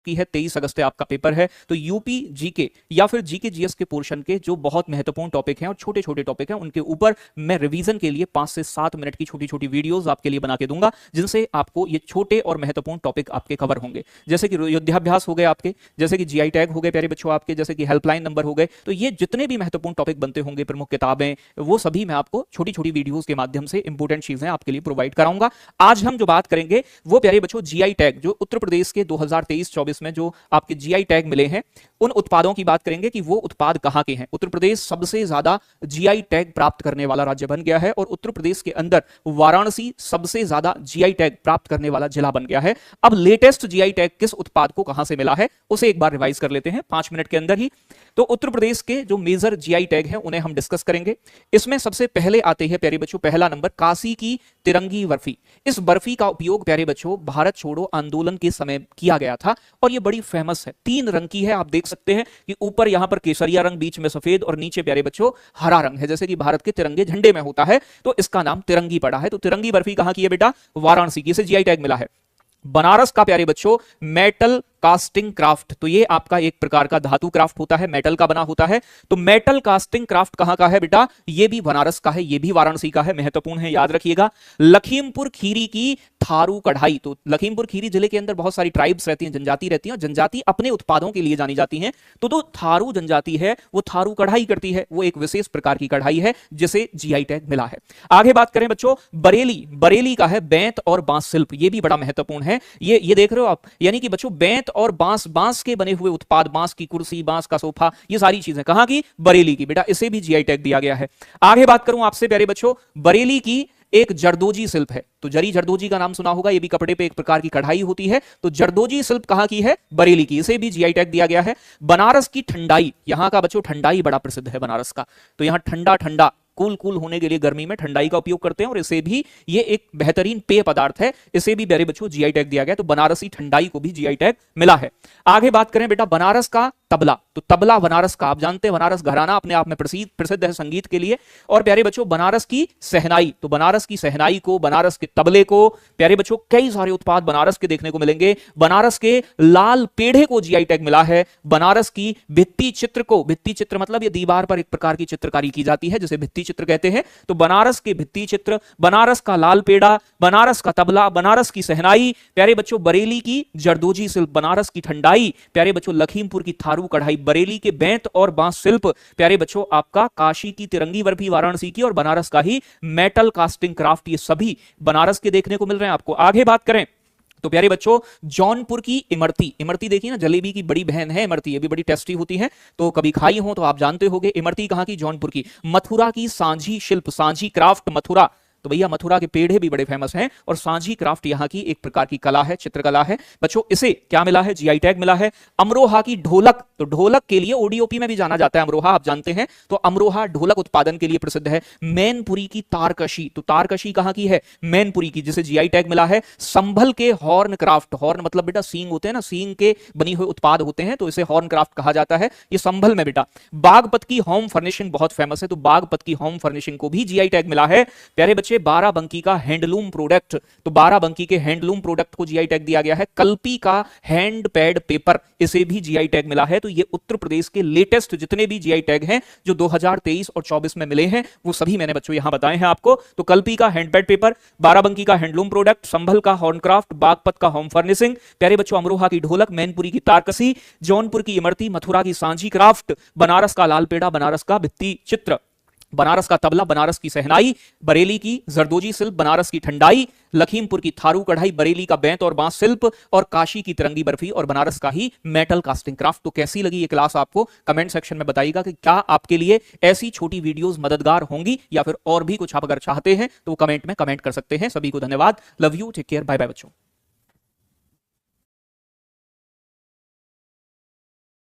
की है, 23 अगस्त से आपका पेपर है। तो यूपी जीके या फिर जीके जीएस के पोर्शन के जो बहुत महत्वपूर्ण टॉपिक हैं और छोटे छोटे टॉपिक हैं उनके ऊपर मैं रिवीजन के लिए 5 से 7 मिनट की छोटी छोटी वीडियोस आपके लिए बना के दूंगा, जिनसे आपको ये छोटे और महत्वपूर्ण टॉपिक आपके कवर होंगे। जैसे कि युद्धाभ्यास हो गए आपके, जैसे कि जीआई टैग हो गए प्यारे बच्चों आपके, जैसे कि हेल्पलाइन नंबर हो गए। तो ये जितने भी महत्वपूर्ण टॉपिक बनते होंगे, प्रमुख किताबें, वो सभी मैं आपको छोटी छोटी वीडियोस के माध्यम से इंपोर्टेंट चीजें आपके लिए प्रोवाइड कराऊंगा। आज हम जो बात करेंगे वो प्यारे बच्चों जीआई टैग, जो उत्तर प्रदेश के 2023-24 में जो आपके जीआई टैग मिले हैं, उन उत्पादों की बात करेंगे कि वो उत्पाद कहां के हैं। उत्तर प्रदेश सबसे ज्यादा जीआई टैग प्राप्त करने वाला राज्य बन गया है और उत्तर प्रदेश के अंदर वाराणसी सबसे ज्यादा जीआई टैग प्राप्त करने वाला जिला बन गया है। अब लेटेस्ट जीआई टैग किस उत्पाद को कहां से मिला है उसे एक बार रिवाइज कर लेते हैं 5 मिनट के अंदर ही। तो उत्तर प्रदेश के जो मेजर जीआई टैग हैं उन्हें हम डिस्कस करेंगे। इसमें सबसे पहले आते हैं प्यारे बच्चों, पहला नंबर काशी की तिरंगी बर्फी। इस बर्फी का उपयोग प्यारे बच्चों भारत छोड़ो आंदोलन के समय किया गया था और यह बड़ी फेमस है। 3 रंग की है, आप देख सकते हैं कि ऊपर यहां पर केसरिया रंग, बीच में सफेद और नीचे प्यारे बच्चों हरा रंग है, जैसे कि भारत के तिरंगे झंडे में होता है। तो इसका नाम तिरंगी पड़ा है। तो तिरंगी बर्फी कहां की है बेटा? वाराणसी की। इसे जीआई टैग मिला है। बनारस का प्यारे बच्चों मेटल कास्टिंग क्राफ्ट, तो ये आपका एक प्रकार का धातु क्राफ्ट होता है, मेटल का बना होता है। तो मेटल कास्टिंग क्राफ्ट कहां का है बेटा? ये भी बनारस का है, ये भी वाराणसी का है, महत्वपूर्ण है, याद रखिएगा। लखीमपुर खीरी की थारू कढ़ाई, तो लखीमपुर खीरी जिले के अंदर बहुत सारी ट्राइब्स रहती हैं, जनजाति रहती हैं, और जनजाति अपने उत्पादों के लिए जानी जाती हैं। तो थारू जनजाति है वो थारू कढ़ाई करती है, वो एक विशेष प्रकार की कढ़ाई है जिसे जीआई टैग मिला है। आगे बात करें बच्चों, बरेली, बरेली का है बेंत और बांस शिल्प, ये भी बड़ा महत्वपूर्ण है। ये देख रहे हो आप, यानी कि बच्चों बेंत और बांस, बांस के बने हुए उत्पाद, बांस की कुर्सी, बांस का सोफा, ये सारी चीजें कहां की? बरेली की बेटा, इसे भी जीआई टैग दिया गया है। आगे बात करूं आपसे प्यारे बच्चों, बरेली की एक जरदोजी शिल्प है। तो जरी जरदोजी का नाम सुना होगा, ये भी कपड़े पे एक प्रकार की कढ़ाई होती है। तो जरदोजी शिल्प कहां की है? बरेली की, इसे भी जीआई टैग दिया गया है। बनारस की ठंडाई, यहां का बच्चों ठंडाई बड़ा प्रसिद्ध है बनारस का, तो यहां ठंडा ठंडा कूल कूल होने के लिए गर्मी में ठंडाई का उपयोग करते हैं और इसे भी, ये एक बेहतरीन पेय पदार्थ है, इसे भी प्यारे बच्चों जीआई टैग दिया गया। तो बनारसी ठंडाई को भी जीआई टैग मिला है। आगे बात करें बेटा बनारस का तबला, तो तबला बनारस का, आप जानते हैं बनारस घराना अपने आप में प्रसिद्ध है संगीत के लिए। और प्यारे बच्चों बनारस की सहनाई, तो बनारस की सहनाई को, बनारस के तबले को, प्यारे बच्चों कई सारे उत्पाद बनारस के देखने को मिलेंगे। बनारस के लाल पेढ़े को जीआई टैग मिला है। बनारस की भित्ति चित्र को, भित्ति चित्र मतलब ये दीवार पर एक प्रकार की चित्रकारी की जाती है जिसे भित्ति चित्र कहते हैं, तो बनारस के भित्ति चित्र, बनारस का लाल पेड़ा, बनारस का तबला, बनारस की सहनाई, प्यारे बच्चों बरेली की जरदोजी शिल्प, बनारस की ठंडाई, प्यारे बच्चों लखीमपुर की थारू कढ़ाई, बरेली के बेंत और बांस शिल्प, प्यारे बच्चों आपका काशी की तिरंगी बर्फी वाराणसी की, और बनारस का ही मेटल कास्टिंग क्राफ्ट, ये सभी बनारस के देखने को मिल रहे हैं आपको। आगे बात करें तो प्यारे बच्चों जौनपुर की इमरती, इमरती देखिए ना, जलेबी की बड़ी बहन है इमरती, ये भी बड़ी टेस्टी होती है, तो कभी खाई हो तो आप जानते होंगे। इमरती कहां की? जौनपुर की। मथुरा की सांझी शिल्प, सांझी क्राफ्ट मथुरा, तो भैया मथुरा के पेड़े भी बड़े फेमस हैं और सांझी क्राफ्ट यहां की एक प्रकार की कला है, चित्रकला है बच्चों। इसे क्या मिला है? जीआई टैग मिला है। अमरोहा की ढोलक, तो ढोलक के लिए ओडीओपी में भी जाना जाता है अमरोहा, आप जानते हैं, तो अमरोहा ढोलक उत्पादन के लिए प्रसिद्ध है। मैनपुरी की तारकशी, तो तारकशी कहां की है? मैनपुरी की, जिसे जीआई टैग मिला है। संभल के हॉर्न क्राफ्ट, हॉर्न मतलब बेटा सींग होते हैं ना, सींग के बनी हुए उत्पाद होते हैं, तो इसे हॉर्न क्राफ्ट कहा जाता है, ये संभल में बेटा। बागपत की होम फर्निशिंग बहुत फेमस है, तो बागपत की होम फर्निशिंग को भी जीआई टैग मिला है। प्यारे बच्चे बाराबंकी का हैंडलूम प्रोडक्ट, तो बाराबंकी के हैंडलूम प्रोडक्ट को जीआई टैग दिया गया है। कल्पी का हैंड पैड पेपर, इसे भी जीआई टैग मिला है। तो ये उत्तर प्रदेश के लेटेस्ट जितने भी जीआई टैग हैं जो 2023 और 24 में मिले हैं, वो सभी मैंने बच्चों यहां बताए हैं आपको। तो कल्पी का हैंड पैड पेपर, बाराबंकी का हैंडलूम प्रोडक्ट, संभल का हॉर्नक्राफ्ट, बागपत का होम फर्निशिंग, प्यारे बच्चों अमरोहा की ढोलक, मैनपुरी की तारकसी, जौनपुर की इमरती, मथुरा की सांझी क्राफ्ट, बनारस का लाल पेड़ा, बनारस का भित्ति चित्र, बनारस का तबला, बनारस की सहनाई, बरेली की जरदोजी शिल्प, बनारस की ठंडाई, लखीमपुर की थारू कढ़ाई, बरेली का बेंत और बांस शिल्प, और काशी की तिरंगी बर्फी, और बनारस का ही मेटल कास्टिंग क्राफ्ट। तो कैसी लगी ये क्लास आपको? कमेंट सेक्शन में बताइएगा कि क्या आपके लिए ऐसी छोटी वीडियोस मददगार होंगी या फिर और भी कुछ आप अगर चाहते हैं तो कमेंट में कमेंट कर सकते हैं। सभी को धन्यवाद, love you, take care, bye bye बच्चों।